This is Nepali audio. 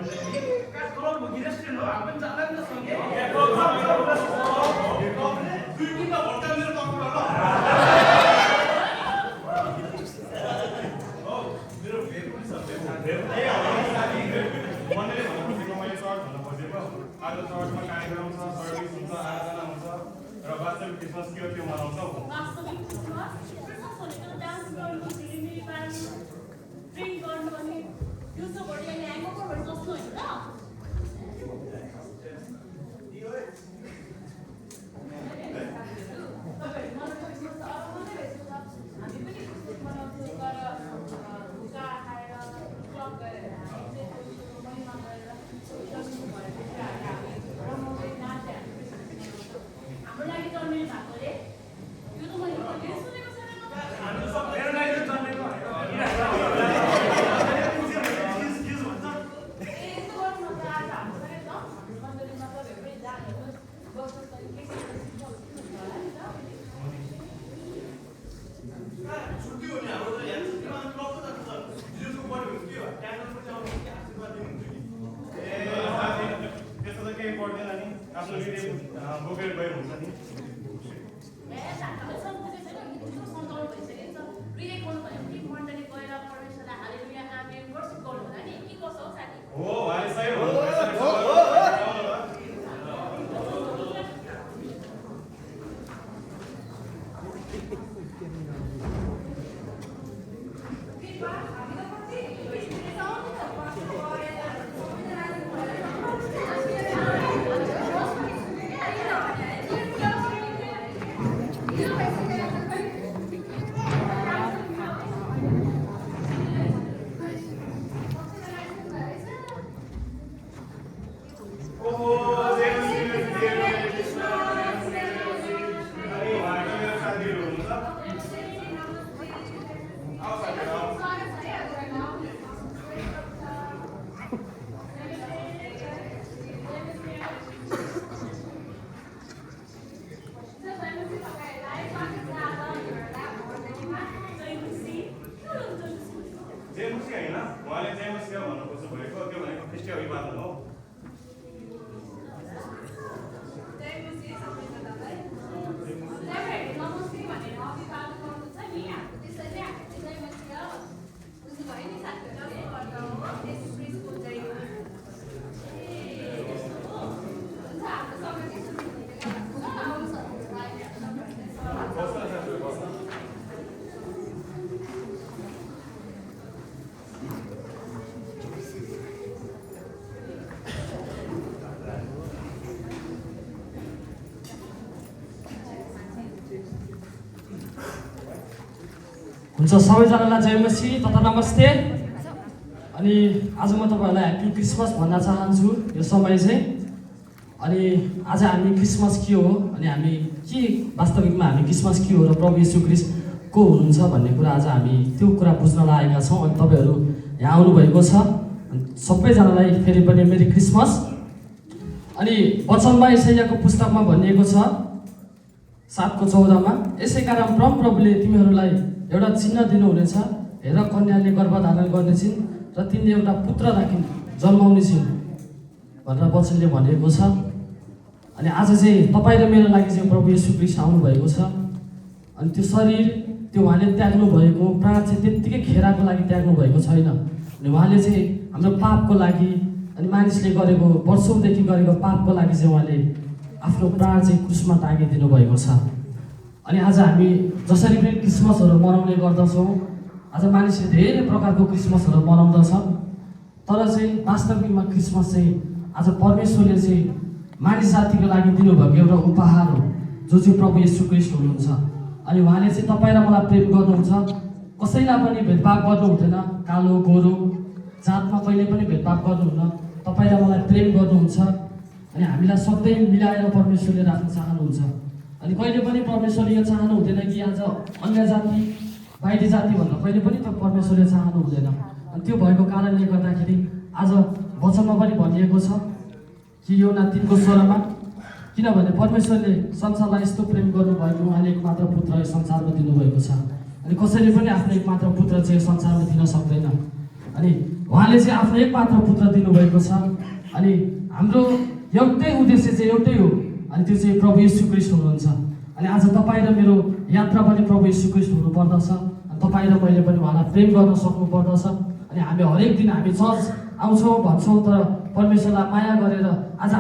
आज चर्चमा कार्यक्रम छ, सर्भिस हुन्छ, आराधना हुन्छ र वास्तविक क्रिसमस के हो त्यो मनाउँछौँ। वास्तविक क्रिसमस भनेको डान्स गर्नु, झिलिमिली पार्नु, ड्रिङ्क गर्नु अनि दिउँसो भरि अनि ह्याङओभरहरू जस्तो होइन त? हामी पनि क्रिसमस मनाउँछौँ तर भुजा खाएर क्लब गएर महिमा गरेर हाम्रो लागि जन्मिनु भएकोले यो त मैले सुनेको छैन। आफ्नो बोकेर गएर हुन्छ नि हो उहाँले सही जेमुसी होइन उहाँले जेमुसी भन्नु खोज्नु भएको त्यो भनेको ख्रिस्टीय अभिवादन हो। हुन्छ सबैजनालाई जय मसीह तथा नमस्ते। अनि आज म तपाईँहरूलाई ह्याप्पी क्रिसमस भन्न चाहन्छु यो समय चाहिँ। अनि आज हामी क्रिसमस के हो अनि हामी के वास्तविकमा हामी क्रिसमस के हो र प्रभु येशू ख्रीष्ट को हुनुहुन्छ भन्ने कुरा आज हामी त्यो कुरा बुझ्नलाई आएका छौँ। अनि तपाईँहरू यहाँ आउनुभएको छ, सबैजनालाई फेरि पनि मेरी क्रिसमस। अनि वचनमा यशायाको पुस्तकमा भनिएको छ 7:14 यसै कारण प्रभुले तिमीहरूलाई एउटा चिन्ह दिनुहुनेछ, हेर कन्याले गर्भधारण गर्नेछिन् र तिनले एउटा पुत्र जन्माउनेछिन् भनेर वचनले भनेको छ। अनि आज चाहिँ तपाईँ र मेरो लागि चाहिँ प्रभु येशू ख्रीष्ट आउनुभएको छ। अनि त्यो शरीर त्यो उहाँले त्याग्नु भएको प्राण चाहिँ त्यत्तिकै खेराको लागि त्याग्नु भएको छैन। अनि उहाँले चाहिँ हाम्रो पापको लागि अनि मानिसले गरेको वर्षौँदेखि गरेको पापको लागि चाहिँ उहाँले आफ्नो प्राण चाहिँ क्रुसमा टाँगिदिनु भएको छ। अनि आज हामी जसरी पनि क्रिसमसहरू मनाउने गर्दछौँ, आज मानिसले धेरै प्रकारको क्रिसमसहरू मनाउँदछ, तर चाहिँ वास्तविकमा क्रिसमस चाहिँ आज परमेश्वरले चाहिँ मानिस जातिको लागि दिनुभएको एउटा उपहार हो, जो चाहिँ प्रभु येशू ख्रीष्ट हुनुहुन्छ। अनि उहाँले चाहिँ तपाईँ र मलाई प्रेम गर्नुहुन्छ, कसैलाई पनि भेदभाव गर्नु हुँदैन, कालो गोरो जातमा कहिले पनि भेदभाव गर्नुहुन्न, तपाईँ र मलाई प्रेम गर्नुहुन्छ। अनि हामीलाई सधैँ मिलाएर परमेश्वरले राख्न चाहनुहुन्छ। अनि कहिले पनि परमेश्वरले यो चाहनु हुँदैन कि आज अन्य जाति बाहिरी जाति भन्दा कहिले पनि त्यो परमेश्वरले चाहनु हुँदैन। अनि त्यो भएको कारणले गर्दाखेरि आज वचनमा पनि भनिएको छ कि योना 3:16 किनभने परमेश्वरले संसारलाई यस्तो प्रेम गर्नुभएको उहाँले एकमात्र पुत्र यो संसारमा दिनुभएको छ। अनि कसैले पनि आफ्नो एकमात्र पुत्र चाहिँ संसारमा दिन सक्दैन। अनि उहाँले चाहिँ आफ्नो एकमात्र पुत्र दिनुभएको छ। अनि हाम्रो एउटै उद्देश्य चाहिँ एउटै हो, अनि त्यो चाहिँ प्रभु येशू ख्रीष्ट हुनुहुन्छ। अनि आज तपाईँ र मेरो यात्रा पनि प्रभु येशू ख्रीष्ट हुनुपर्दछ। अनि तपाईँ र मैले पनि उहाँलाई प्रेम गर्न सक्नुपर्दछ। अनि हामी हरेक दिन हामी चर्च आउँछौँ भन्छौँ, तर परमेश्वरलाई माया गरेर आज